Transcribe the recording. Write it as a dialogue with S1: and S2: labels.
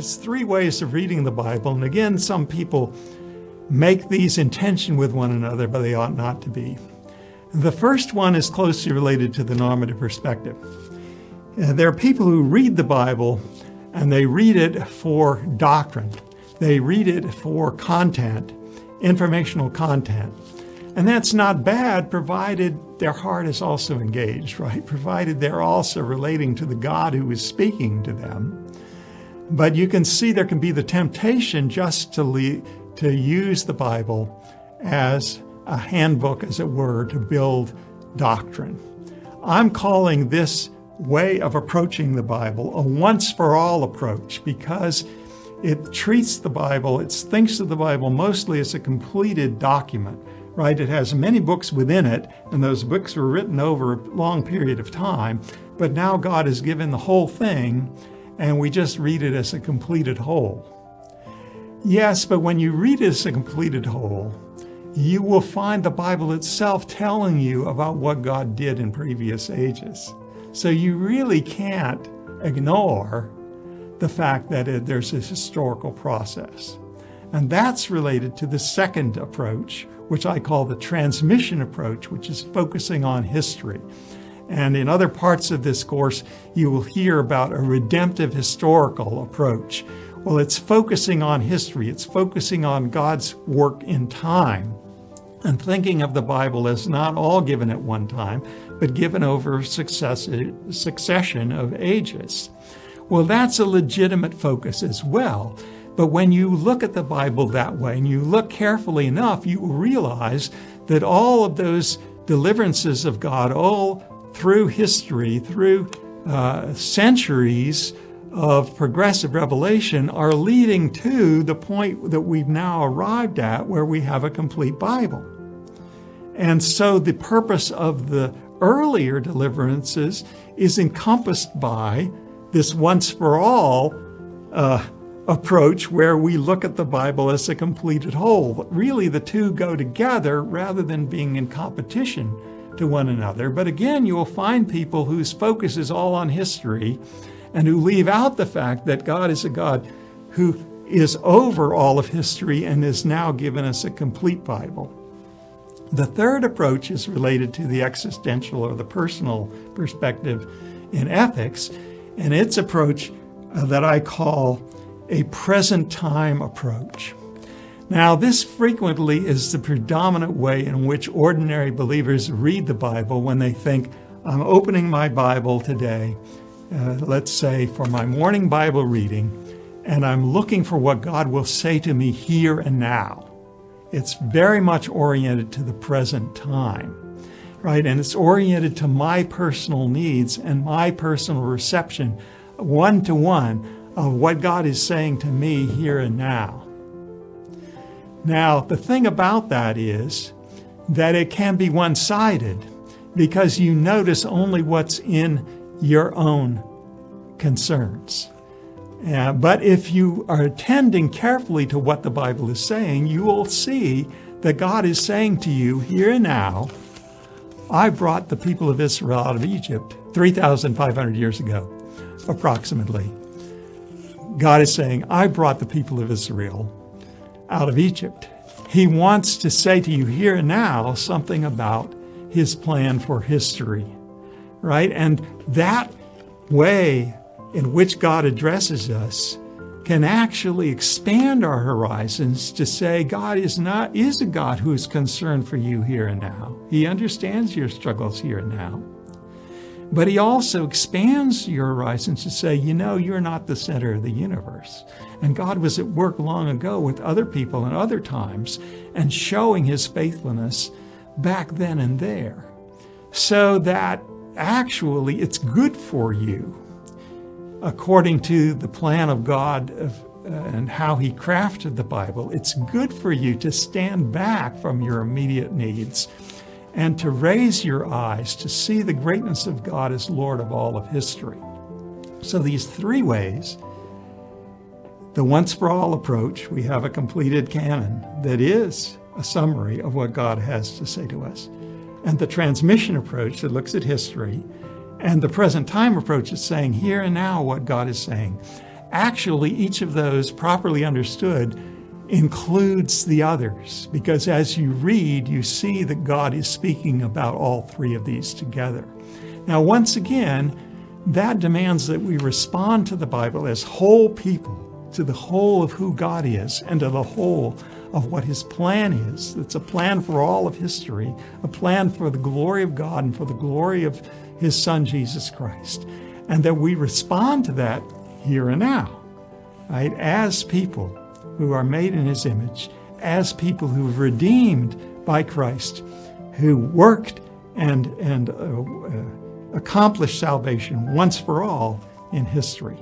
S1: it's three ways of reading the Bible. And again, some people make these in tension with one another, but they ought not to be. The first one is closely related to the normative perspective. There are people who read the Bible and they read it for doctrine. They read it for content, informational content. And that's not bad, provided their heart is also engaged, right? Provided they're also relating to the God who is speaking to them. But you can see there can be the temptation just to use the Bible as a handbook, as it were, to build doctrine. I'm calling this way of approaching the Bible a once-for-all approach, because it treats the Bible, it thinks of the Bible mostly as a completed document, right? It has many books within it, and those books were written over a long period of time, but now God has given the whole thing, and we just read it as a completed whole. Yes, but when you read it as a completed whole, you will find the Bible itself telling you about what God did in previous ages. So you really can't ignore the fact that there's this historical process. And that's related to the second approach, which I call the transmission approach, which is focusing on history. And in other parts of this course, you will hear about a redemptive historical approach. Well, it's focusing on history. It's focusing on God's work in time and thinking of the Bible as not all given at one time, but given over a succession of ages. Well, that's a legitimate focus as well. But when you look at the Bible that way and you look carefully enough, you will realize that all of those deliverances of God all through history, through centuries of progressive revelation are leading to the point that we've now arrived at where we have a complete Bible. And so the purpose of the earlier deliverances is encompassed by this once-for-all approach where we look at the Bible as a completed whole. Really, the two go together rather than being in competition to one another. But again, you will find people whose focus is all on history and who leave out the fact that God is a God who is over all of history and has now given us a complete Bible. The third approach is related to the existential or the personal perspective in ethics, and its approach that I call a present time approach. Now, this frequently is the predominant way in which ordinary believers read the Bible when they think, I'm opening my Bible today, let's say for my morning Bible reading, and I'm looking for what God will say to me here and now. It's very much oriented to the present time, right? And it's oriented to my personal needs and my personal reception, one-to-one, of what God is saying to me here and now. Now, the thing about that is that it can be one-sided because you notice only what's in your own concerns. But if you are attending carefully to what the Bible is saying, you will see that God is saying to you here and now, I brought the people of Israel out of Egypt 3,500 years ago, approximately. God is saying, I brought the people of Israel out of Egypt. He wants to say to you here and now something about his plan for history, right? And that way in which God addresses us can actually expand our horizons to say God is a God who is concerned for you here and now. He understands your struggles here and now. But he also expands your horizons to say, you're not the center of the universe. And God was at work long ago with other people and other times and showing his faithfulness back then and there. So that actually it's good for you, according to the plan of God and how he crafted the Bible. It's good for you to stand back from your immediate needs and to raise your eyes to see the greatness of God as Lord of all of history. So these three ways, the once-for-all approach, we have a completed canon that is a summary of what God has to say to us. And the transmission approach that looks at history, and the present time approach is saying here and now what God is saying. actually each of those, properly understood, includes the others, because as you read, you see that God is speaking about all three of these together. Now, once again, that demands that we respond to the Bible as whole people, to the whole of who God is and to the whole of what his plan is. It's a plan for all of history, a plan for the glory of God and for the glory of his Son, Jesus Christ. And that we respond to that here and now, right? As people who are made in his image, as people who are redeemed by Christ, who worked and accomplished salvation once for all in history.